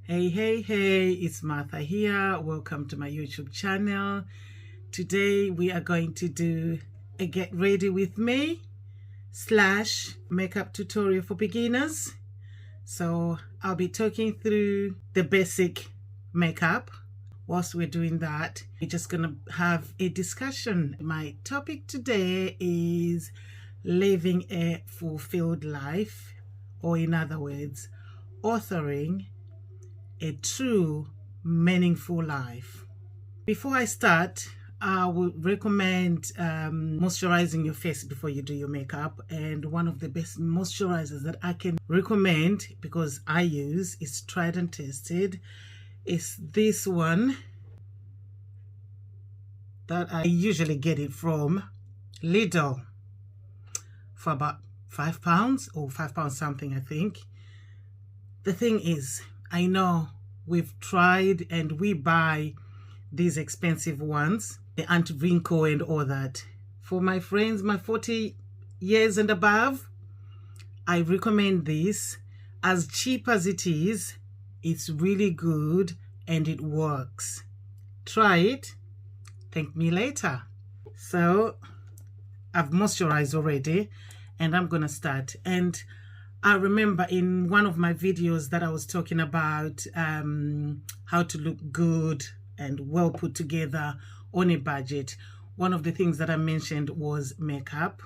Hey, it's Martha here. Welcome to my YouTube channel. Today we are going to do a get ready with me / makeup tutorial for beginners. So I'll be talking through the basic makeup. Whilst we're doing that, we're just gonna have a discussion. My topic today is living a fulfilled life, or in other words, authoring a true meaningful life. Before I start, I would recommend moisturizing your face before you do your makeup. And one of the best moisturizers that I can recommend, because I use, is tried and tested, is this one that I usually get it from Lidl for about £5 or £5 something, I think. The thing is, I know we've tried and we buy these expensive ones, the anti-wrinkle and all that. For my friends, my 40 years and above, I recommend this. As cheap as it is, it's really good and it works. Try it, thank me later. So I've moisturized already and I'm gonna start. And I remember in one of my videos that I was talking about how to look good and well put together on a budget. One of the things that I mentioned was makeup.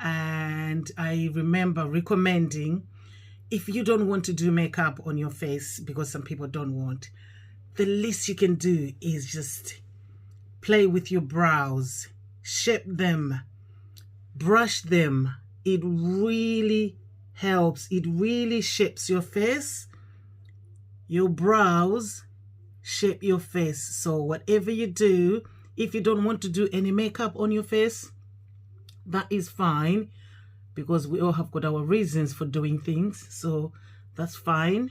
And I remember recommending, if you don't want to do makeup on your face, because some people don't want, the least you can do is just play with your brows, shape them, brush them. It really helps. It really shapes your face. Your brows shape your face. So whatever you do, if you don't want to do any makeup on your face, that is fine, because we all have got our reasons for doing things. So that's fine.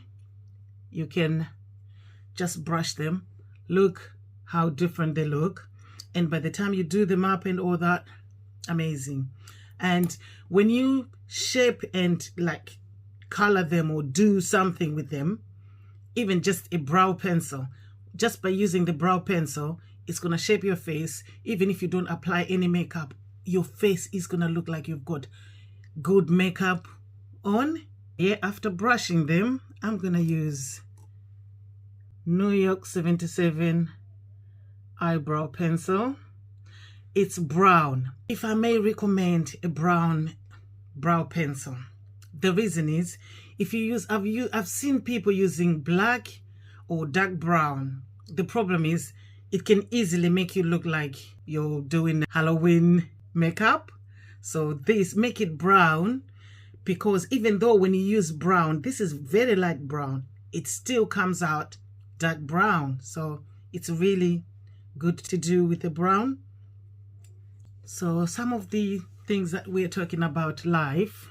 You can just brush them. Look how different they look. And by the time you do them up and all that, amazing. And when you shape and like color them or do something with them, even just a brow pencil, just by using the brow pencil, it's going to shape your face. Even if you don't apply any makeup, your face is going to look like you've got good makeup on. Yeah, after brushing them, I'm going to use New York 77 eyebrow pencil. It's brown. If I may recommend a brown brow pencil, the reason is, if you use, I've seen people using black or dark brown. The problem is it can easily make you look like you're doing Halloween makeup. So this, make it brown, because even though when you use brown, this is very light brown, it still comes out dark brown. So it's really good to do with a brown. So some of the things that we're talking about live.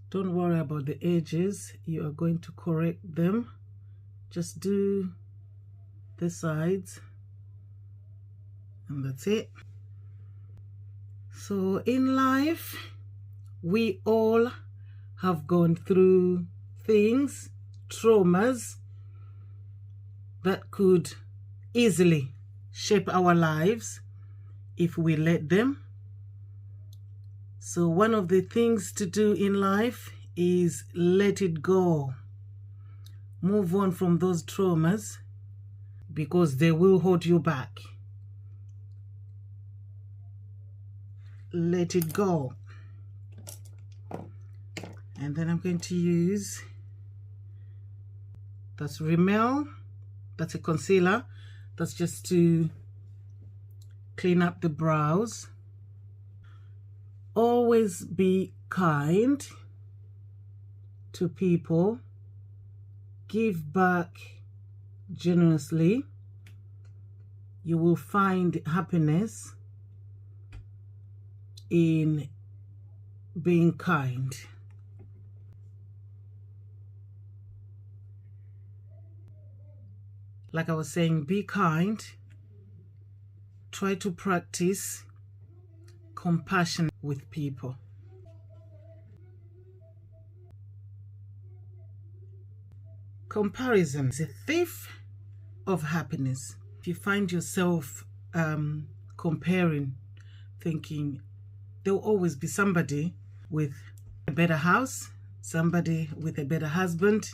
Don't worry about the edges. You are going to correct them. Just do the sides. And that's it. So in life, we all have gone through things, traumas, that could easily shape our lives if we let them. So one of the things to do in life is let it go. Move on from those traumas, because they will hold you back. Let it go. And then I'm going to use, that's Rimmel, that's a concealer. That's just to clean up the brows. Always be kind to people. Give back generously. You will find happiness in being kind. Like I was saying, be kind. Try to practice compassion with people. Comparison is a thief of happiness. If you find yourself comparing, thinking there'll always be somebody with a better house, somebody with a better husband,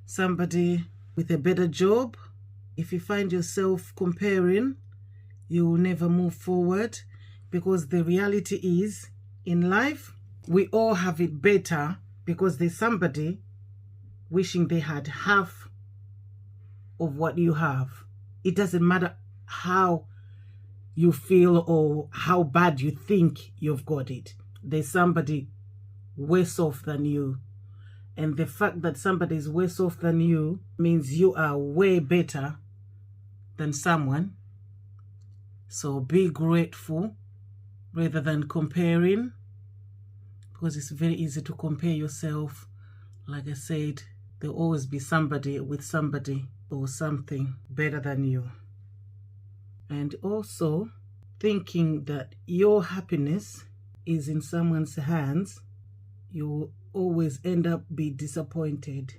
somebody with a better job. If you find yourself comparing, you will never move forward, because the reality is, in life, we all have it better because there's somebody wishing they had half of what you have. It doesn't matter how you feel or how bad you think you've got it. There's somebody worse off than you. And the fact that somebody is worse off than you means you are way better than someone. So be grateful rather than comparing, because it's very easy to compare yourself. Like I said, there'll always be somebody with somebody or something better than you. And also thinking that your happiness is in someone's hands, you'll always end up be disappointed,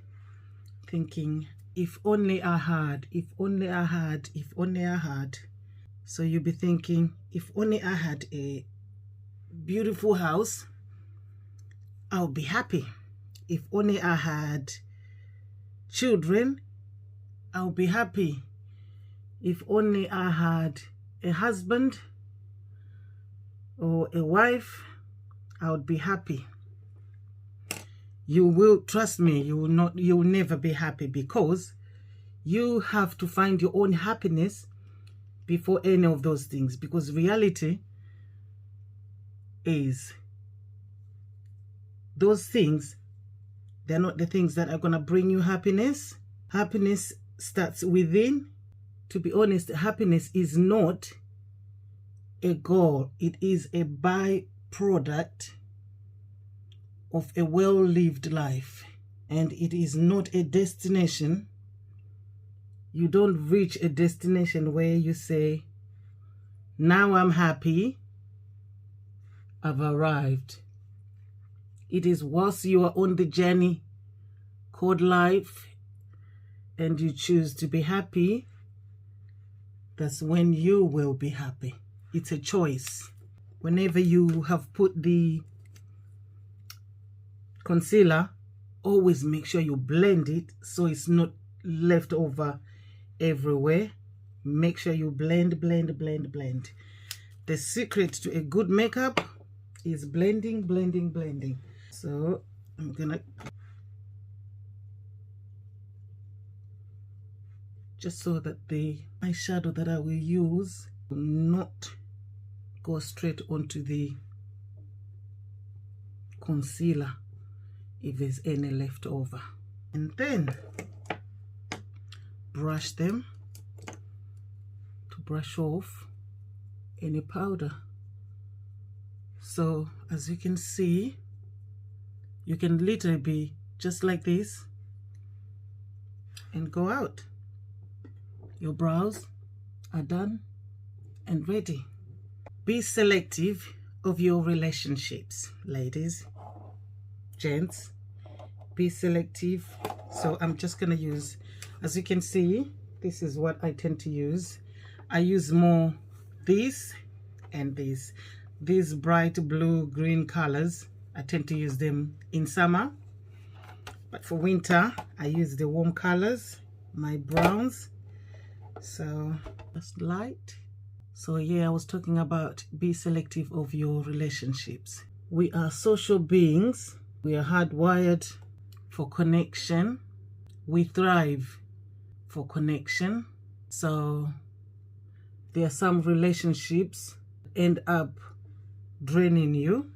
thinking, if only I had, if only I had, if only I had. So you'll be thinking, if only I had a beautiful house, I'll be happy. If only I had children, I'll be happy. If only I had a husband or a wife, I would be happy. You will, trust me, you will never be happy, because you have to find your own happiness before any of those things. Because reality is, those things, they're not the things that are going to bring you happiness. Happiness starts within. To be honest, happiness is not a goal. It is a byproduct of a well-lived life. And it is not a destination. You don't reach a destination where you say, now I'm happy, I've arrived. It is whilst you are on the journey called life and you choose to be happy, that's when you will be happy. It's a choice. Whenever you have put the concealer, always make sure you blend it so it's not left over everywhere. Make sure you blend, blend, blend, blend. The secret to a good makeup is blending, blending, blending. So I'm gonna just so that the eyeshadow that I will use will not go straight onto the concealer if there's any left over. And then brush them to brush off any powder. So as you can see, you can literally be just like this and go out. Your brows are done and ready. Be selective of your relationships, ladies, gents. Be selective. So I'm just gonna use, as you can see, this is what I tend to use. I use more this and this. These bright blue green colors, I tend to use them in summer, but for winter I use the warm colors, my browns. So that's light. So yeah, I was talking about be selective of your relationships. We are social beings. We are hardwired for connection. We thrive for connection. So there are some relationships that end up draining you.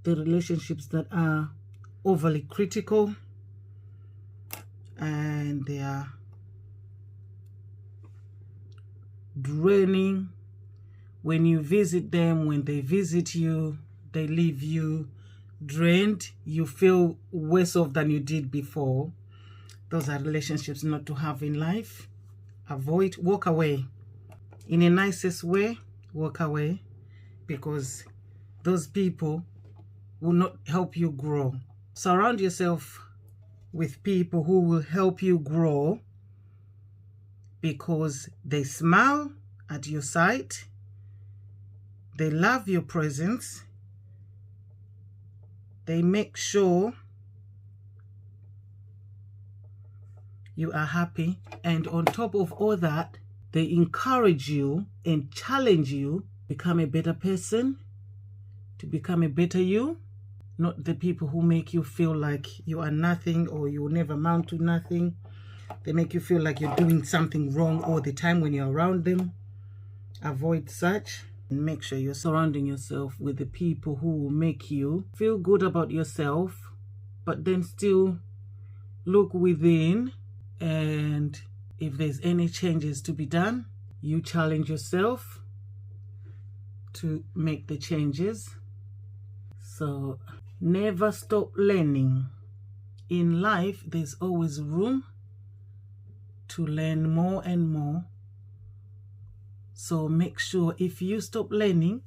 The relationships that are overly critical, and they are draining. When you visit them, when they visit you, they leave you drained. You feel worse off than you did before. Those are relationships not to have in life. avoid, walk away. In a nicest way, walk away, because those people will not help you grow. Surround yourself with people who will help you grow, because they smile at your sight, they love your presence, they make sure you are happy, and on top of all that, they encourage you and challenge you to become a better person, to become a better you. Not the people who make you feel like you are nothing or you will never amount to nothing. They make you feel like you're doing something wrong all the time when you're around them. Avoid such. And make sure you're surrounding yourself with the people who will make you feel good about yourself, but then still look within, and if there's any changes to be done, you challenge yourself to make the changes. So never stop learning. In life, there's always room to learn more and more. So make sure if you stop learning,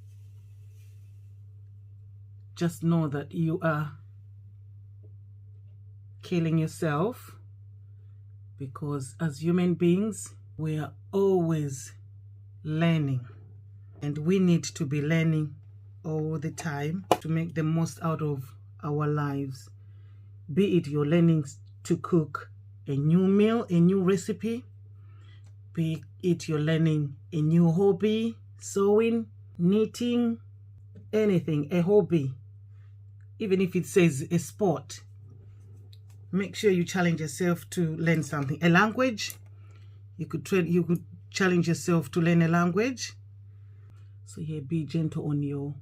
just know that you are killing yourself, because as human beings, we are always learning, and we need to be learning all the time to make the most out of our lives. Be it you're learning to cook a new meal, a new recipe, be it you're learning a new hobby, sewing, knitting, anything, a hobby, even if it says a sport. Make sure you challenge yourself to learn something. A language, you could challenge yourself to learn a language. So here, be gentle on your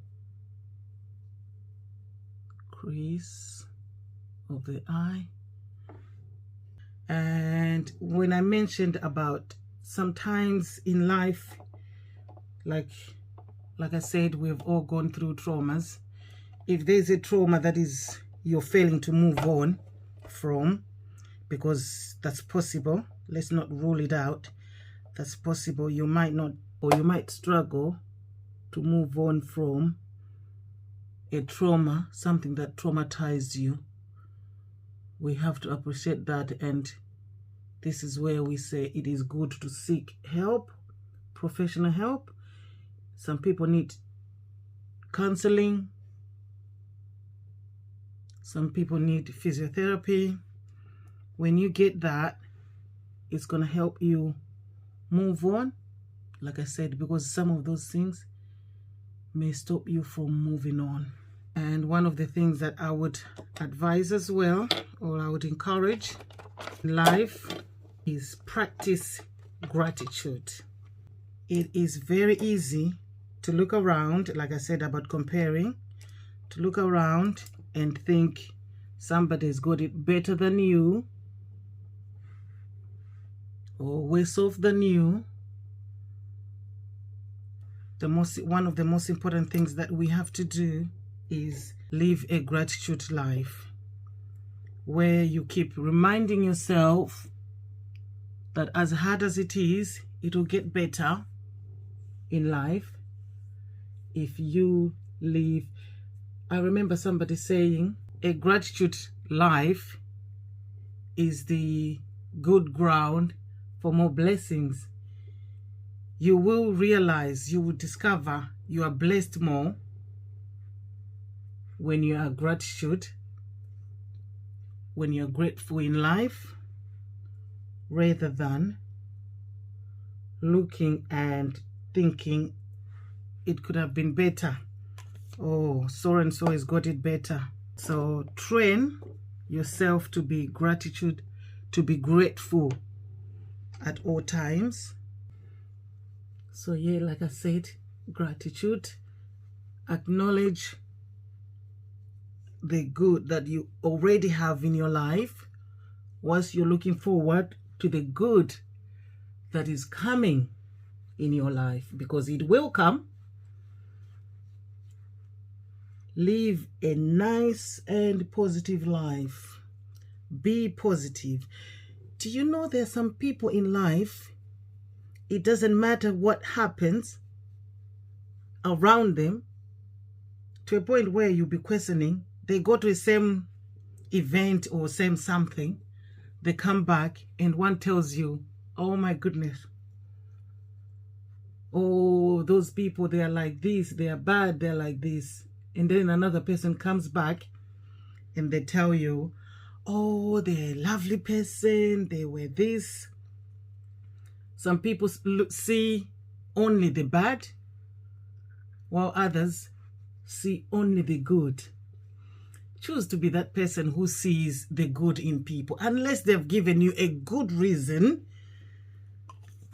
crease of the eye. And when I mentioned about sometimes in life, like I said, we've all gone through traumas. If there's a trauma that is you're failing to move on from, because that's possible, let's not rule it out, that's possible, you might not, or you might struggle to move on from a trauma, something that traumatized you. We have to appreciate that, and this is where we say it is good to seek help, professional help. Some people need counseling, some people need physiotherapy. When you get that, it's going to help you move on, like I said, because some of those things may stop you from moving on. And one of the things that I would advise as well, or I would encourage in life, is practice gratitude. It is very easy to look around, like I said about comparing, to look around and think somebody's got it better than you or worse off than you. One of the most important things that we have to do is live a gratitude life, where you keep reminding yourself that as hard as it is, it will get better in life if you live. I remember somebody saying a gratitude life is the good ground for more blessings. You will realize, you will discover you are blessed more when you are gratitude, when you're grateful in life, rather than looking and thinking it could have been better. Oh, so and so has got it better. So train yourself to be gratitude, to be grateful at all times. So yeah, like I said, gratitude. Acknowledge the good that you already have in your life, whilst you're looking forward to the good that is coming in your life, because it will come. Live a nice and positive life. Be positive. Do you know there are some people in life, it doesn't matter what happens around them, to a point where you'll be questioning. They go to the same event or same something, they come back and one tells you, oh my goodness, oh, those people, they are like this, they are bad, they're like this. And then another person comes back and they tell you, oh, they're a lovely person, they were this. Some people see only the bad, while others see only the good. Choose to be that person who sees the good in people, unless they've given you a good reason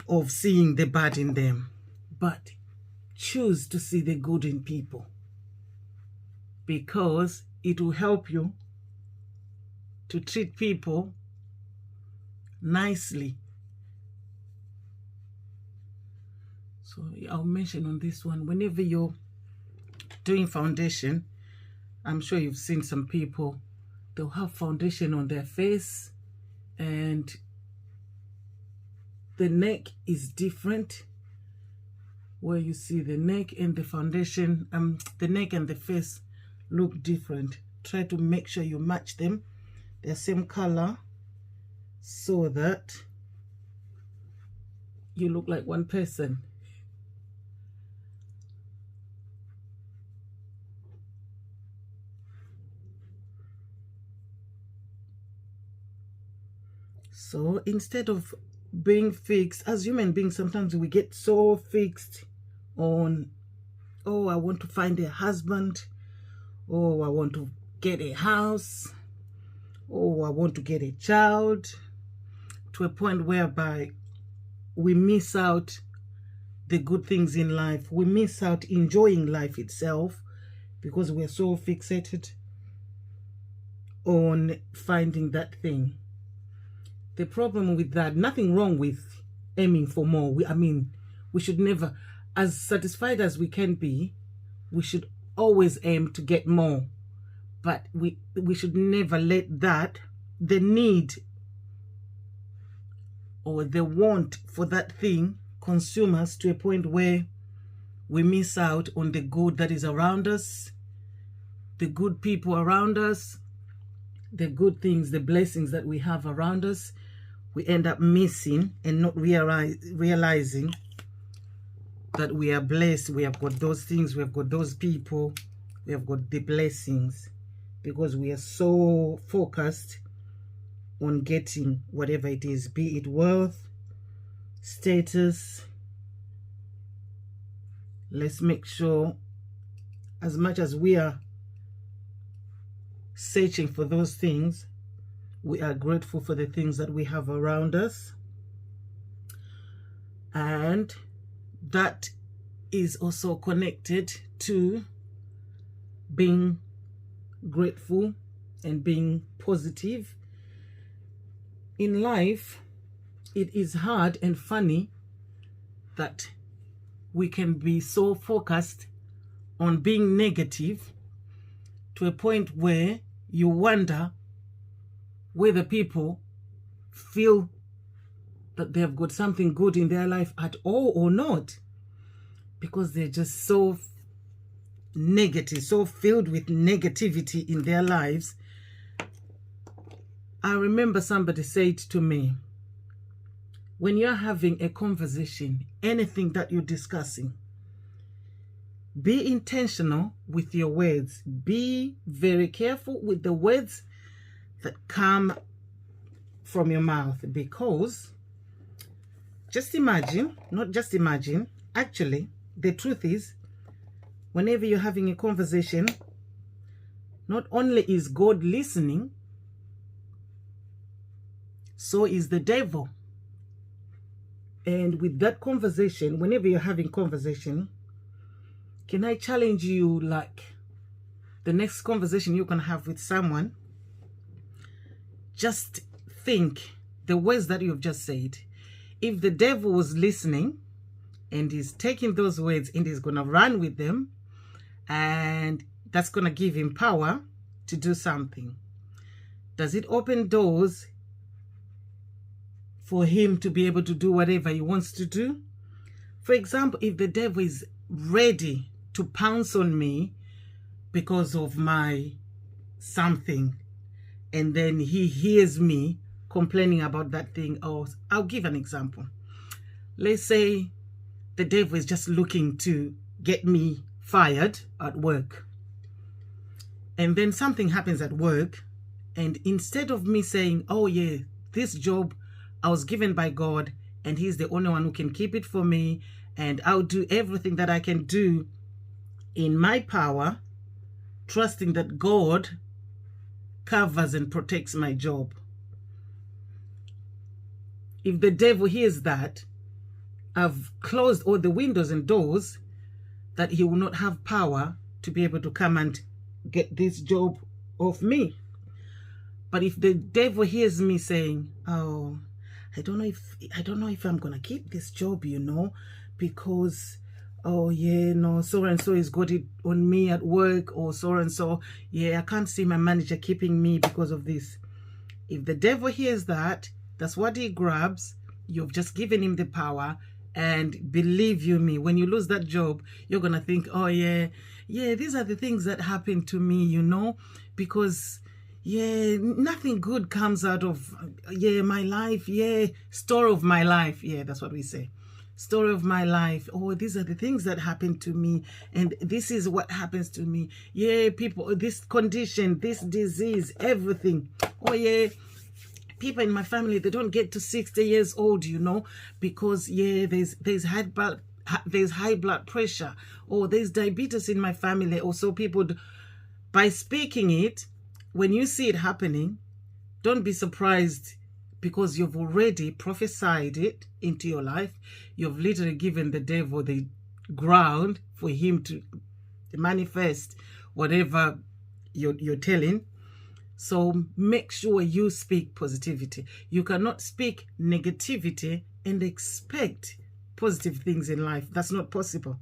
of seeing the bad in them. But choose to see the good in people, because it will help you to treat people nicely. So I'll mention on this one, whenever you're doing foundation, I'm sure you've seen some people, they'll have foundation on their face and the neck is different, where you see the neck and the foundation, the neck and the face look different. Try to make sure you match them, they're same color, so that you look like one person. So instead of being fixed, as human beings, sometimes we get so fixed on, oh, I want to find a husband, oh, I want to get a house, oh, I want to get a child, to a point whereby we miss out the good things in life. We miss out enjoying life itself because we're so fixated on finding that thing. The problem with that, nothing wrong with aiming for more. We should never, as satisfied as we can be, we should always aim to get more. But we should never let that, the need or the want for that thing, consume us to a point where we miss out on the good that is around us, the good people around us, the good things, the blessings that we have around us. We end up missing and not realizing that we are blessed. We have got those things, we have got those people, we have got the blessings, because we are so focused on getting whatever it is, be it wealth, status. Let's make sure, as much as we are searching for those things, we are grateful for the things that we have around us. And that is also connected to being grateful and being positive. In life, it is hard and funny that we can be so focused on being negative to a point where you wonder whether people feel that they have got something good in their life at all or not, because they're just so negative, so filled with negativity in their lives. I remember somebody said to me, when you're having a conversation, anything that you're discussing, be intentional with your words. Be very careful with the words that come from your mouth, because just imagine, not just imagine, actually, the truth is, whenever you're having a conversation, not only is God listening, so is the devil. And with that conversation, whenever you're having conversation, can I challenge you, like the next conversation you're going to have with someone, just think the words that you've just said. If the devil was listening and he's taking those words and he's going to run with them, and that's going to give him power to do something, does it open doors for him to be able to do whatever he wants to do? For example, if the devil is ready to pounce on me because of my something, and then he hears me complaining about that thing, or I'll give an example. Let's say the devil is just looking to get me fired at work, and then something happens at work, and instead of me saying, oh yeah, this job I was given by God and he's the only one who can keep it for me, and I'll do everything that I can do in my power, trusting that God covers and protects my job. If the devil hears that, I've closed all the windows and doors, that he will not have power to be able to come and get this job off me. But if the devil hears me saying, oh, I don't know if I'm gonna keep this job, you know, because oh yeah, no, so and so has got it on me at work, or so and so, yeah, I can't see my manager keeping me because of this. If the devil hears that, that's what he grabs. You've just given him the power, and believe you me, when you lose that job, you're gonna think, oh yeah, these are the things that happen to me, you know, because yeah, nothing good comes out of my life, story of my life, that's what we say. Story of my life. Oh, these are the things that happen to me, and this is what happens to me. People, this condition, this disease, everything. Oh people in my family, they don't get to 60 years old, you know, because there's high blood pressure, or there's diabetes in my family. Also, people, by speaking it, when you see it happening, don't be surprised, because you've already prophesied it into your life. You've literally given the devil the ground for him to manifest whatever you're telling. So make sure you speak positivity. You cannot speak negativity and expect positive things in life. That's not possible.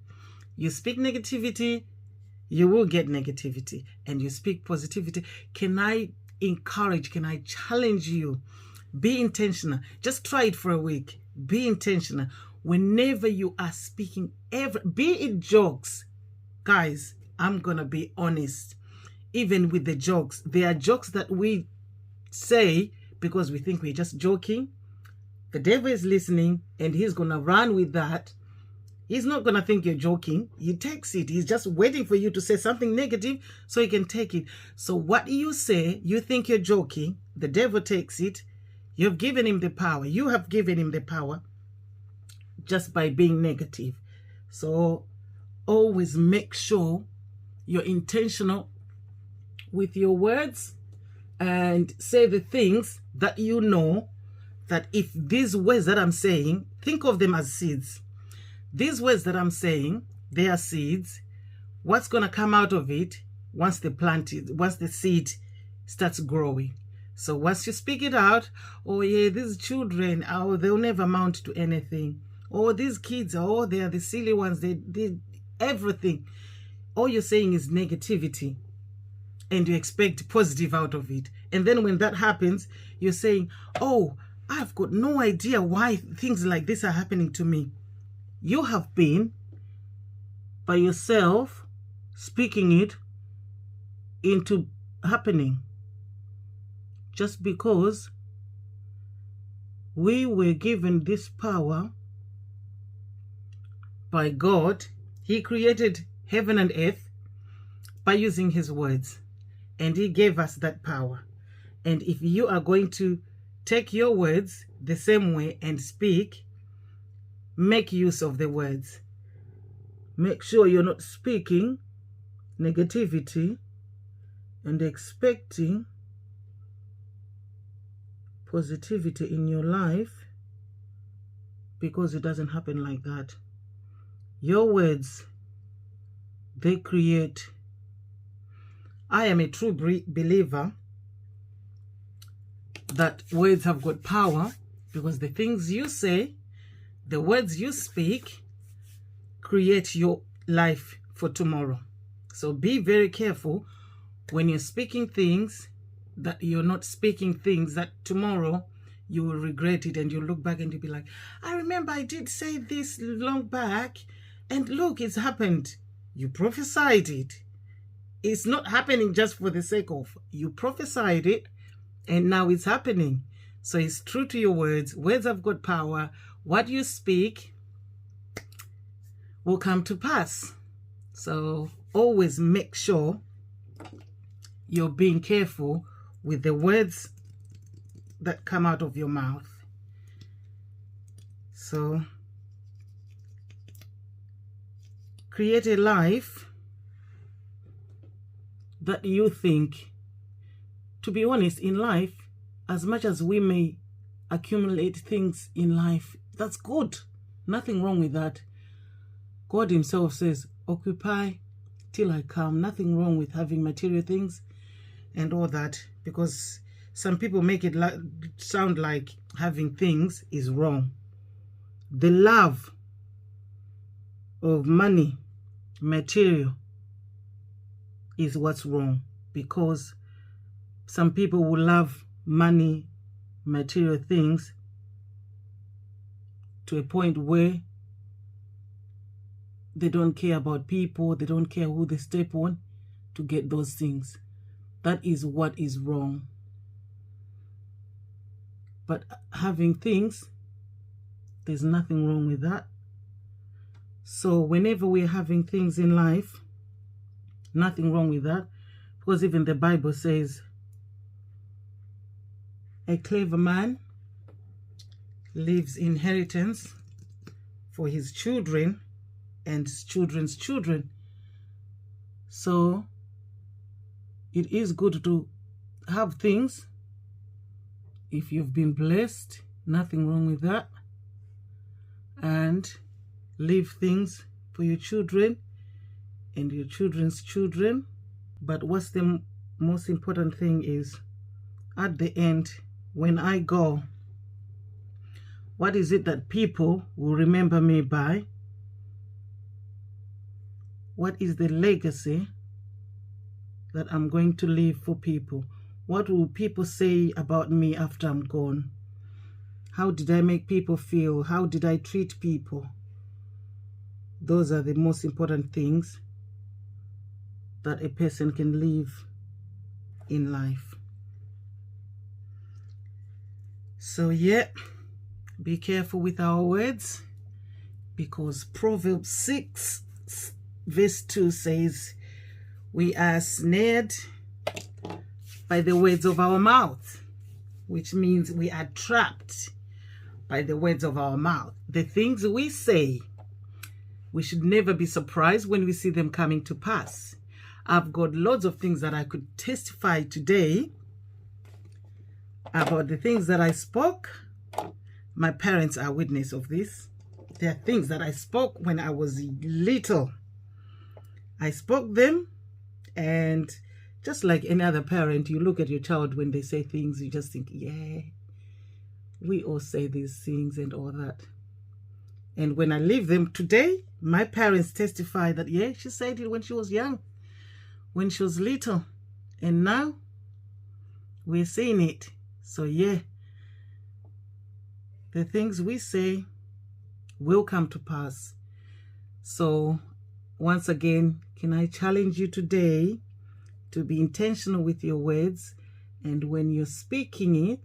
You speak negativity, you will get negativity. And you speak positivity. Can I encourage, can I challenge you? Be intentional. Just try it for a week. Be intentional. Whenever you are speaking, be it jokes. Guys, I'm going to be honest. Even with the jokes, there are jokes that we say because we think we're just joking. The devil is listening, and he's going to run with that. He's not going to think you're joking. He takes it. He's just waiting for you to say something negative so he can take it. So what you say, you think you're joking. The devil takes it. You've given him the power. You have given him the power just by being negative. So always make sure you're intentional with your words, and say the things that you know, that if these words that I'm saying, think of them as seeds. These words that I'm saying, they are seeds. What's going to come out of it once the seed starts growing? So once you speak it out, oh yeah, these children, oh, they'll never amount to anything. Oh, these kids, oh, they are the silly ones. They did everything. All you're saying is negativity, and you expect positive out of it. And then when that happens, you're saying, oh, I've got no idea why things like this are happening to me. You have been, by yourself, speaking it into happening. Just because we were given this power by God. He created heaven and earth by using his words, and he gave us that power. And if you are going to take your words the same way and speak, make use of the words. Make sure you're not speaking negativity and expecting positivity in your life, because it doesn't happen like that. Your words, they create. I am a true believer that words have got power, because the things you say, the words you speak, create your life for tomorrow. So be very careful when you're speaking things, that you're not speaking things that tomorrow you will regret it, and you'll look back and you'll be like, I remember I did say this long back, and look, it's happened. You prophesied it. It's not happening just for the sake of, you prophesied it, and now it's happening. So it's true to your words. Words have got power. What you speak will come to pass. So always make sure you're being careful with the words that come out of your mouth. So create a life that you think, to be honest, in life, as much as we may accumulate things in life, that's good. Nothing wrong with that. God himself says, occupy till I come. Nothing wrong with having material things and all that, because some people make it sound like having things is wrong. The love of money, material, is what's wrong, because some people will love money, material things to a point where they don't care about people, they don't care who they step on to get those things. That is what is wrong. But having things, there's nothing wrong with that. So whenever we're having things in life, nothing wrong with that, because even the Bible says, a clever man leaves inheritance for his children and his children's children. So it is good to have things. If you've been blessed, nothing wrong with that. And leave things for your children and your children's children. But what's the most important thing is, at the end, when I go, what is it that people will remember me by? What is the legacy that I'm going to leave for people? What will people say about me after I'm gone? How did I make people feel? How did I treat people? Those are the most important things that a person can leave in life. So yeah, be careful with our words, because Proverbs 6 verse 2 says, we are snared by the words of our mouth, which means we are trapped by the words of our mouth. The things we say, we should never be surprised when we see them coming to pass. I've got loads of things that I could testify today about the things that I spoke. My parents are witness of this. There are things that I spoke when I was little. I spoke them, and just like any other parent, you look at your child when they say things, you just think, yeah, we all say these things and all that. And when I leave them today, my parents testify that, yeah, she said it when she was young, when she was little, and now we're saying it. So yeah, the things we say will come to pass. So once again, can I challenge you today to be intentional with your words, and when you're speaking it,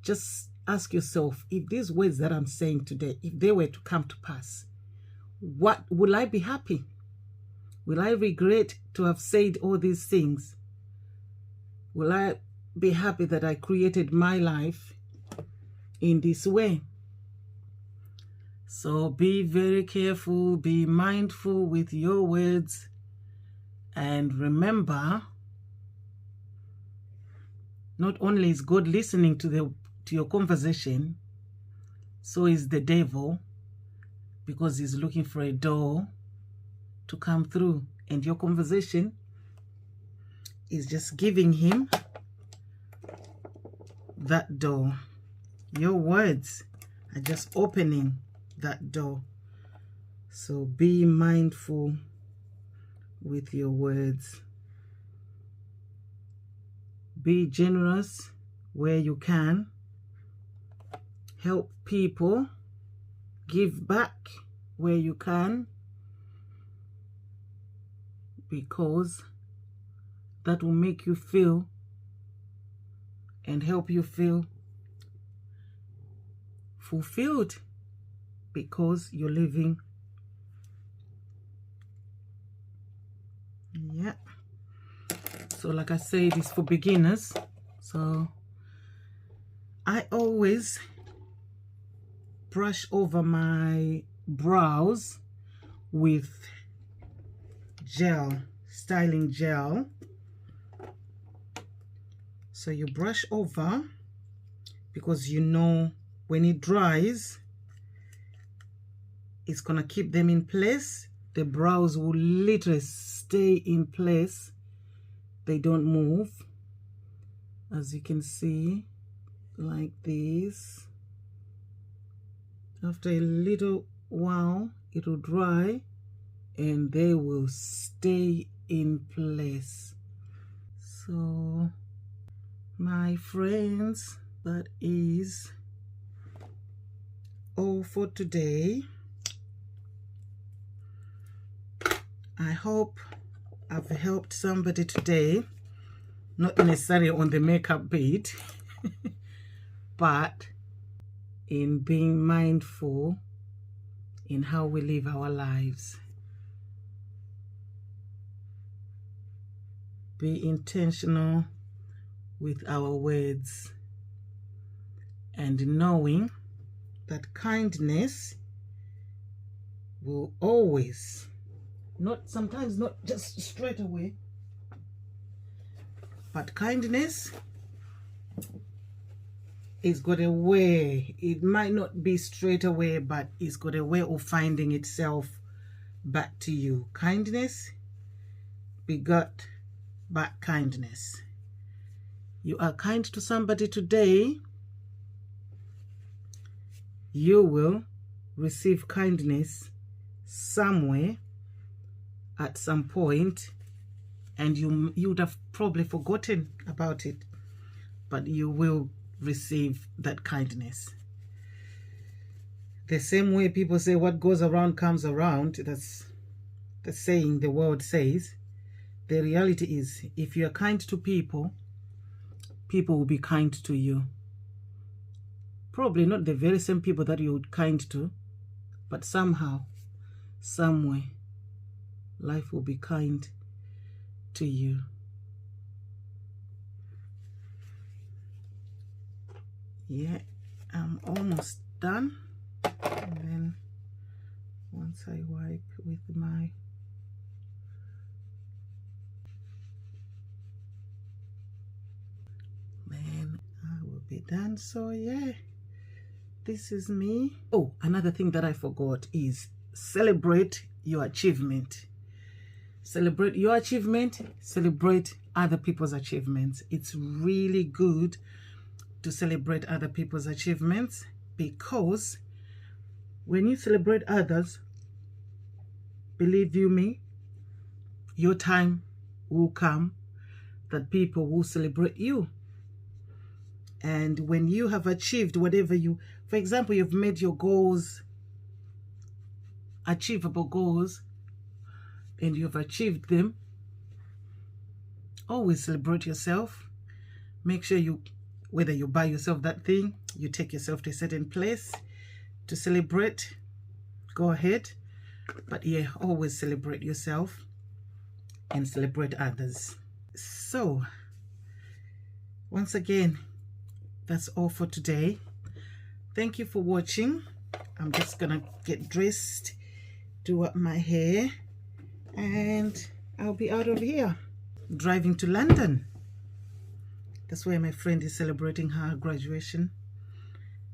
just ask yourself, if these words that I'm saying today, if they were to come to pass, what will I be happy? Will I regret to have said all these things? Will I be happy that I created my life in this way? So be very careful, be mindful with your words, and remember, not only is God listening to your conversation, so is the devil, because he's looking for a door to come through, and your conversation is just giving him that door. Your words are just opening that door. So be mindful with your words. Be generous where you can, help people, give back where you can, because that will make you feel and help you feel fulfilled, because you're living. Yeah, so like I said, it's for beginners. So I always brush over my brows with gel, styling gel. So you brush over, because you know when it dries, it's gonna keep them in place. The brows will literally stay in place. They don't move, as you can see, like this. After a little while, it will dry and they will stay in place. So my friends, that is all for today. I hope I've helped somebody today, not necessarily on the makeup bit, but in being mindful in how we live our lives. Be intentional with our words, and knowing that kindness will always, sometimes not just straight away, but kindness is got a way. It might not be straight away, but it's got a way of finding itself back to you. Kindness begot back kindness. You are kind to somebody today, you will receive kindness somewhere at some point, and you would have probably forgotten about it, but you will receive that kindness. The same way people say what goes around comes around, that's the saying the world says. The reality is, if you are kind to people, people will be kind to you. Probably not the very same people that you would kind to, but somehow, somewhere, life will be kind to you. Yeah, I'm almost done. And then once I wipe with my then I will be done. So yeah, this is me. Oh, another thing that I forgot is celebrate your achievement. Celebrate your achievement, celebrate other people's achievements. It's really good to celebrate other people's achievements, because when you celebrate others, believe you me, your time will come that people will celebrate you. And when you have achieved whatever you, for example, you've made your goals, achievable goals, and you've achieved them, always celebrate yourself. Make sure you, whether you buy yourself that thing, you take yourself to a certain place to celebrate, go ahead. But yeah, always celebrate yourself and celebrate others. So once again, that's all for today. Thank you for watching. I'm just gonna get dressed, do up my hair, and I'll be out of here, driving to London. That's where my friend is celebrating her graduation.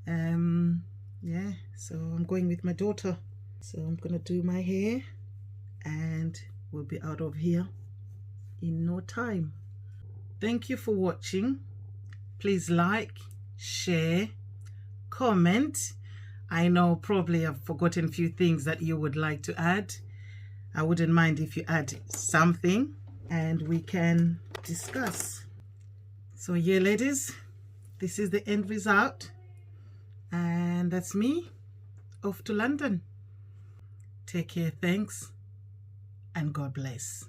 Yeah, so I'm going with my daughter. So I'm gonna do my hair and we'll be out of here in no time. Thank you for watching. Please like, share, comment. I know probably I've forgotten a few things that you would like to add. I wouldn't mind if you add something and we can discuss. So yeah, ladies, this is the end result, And that's me off to London. Take care, thanks, and God bless.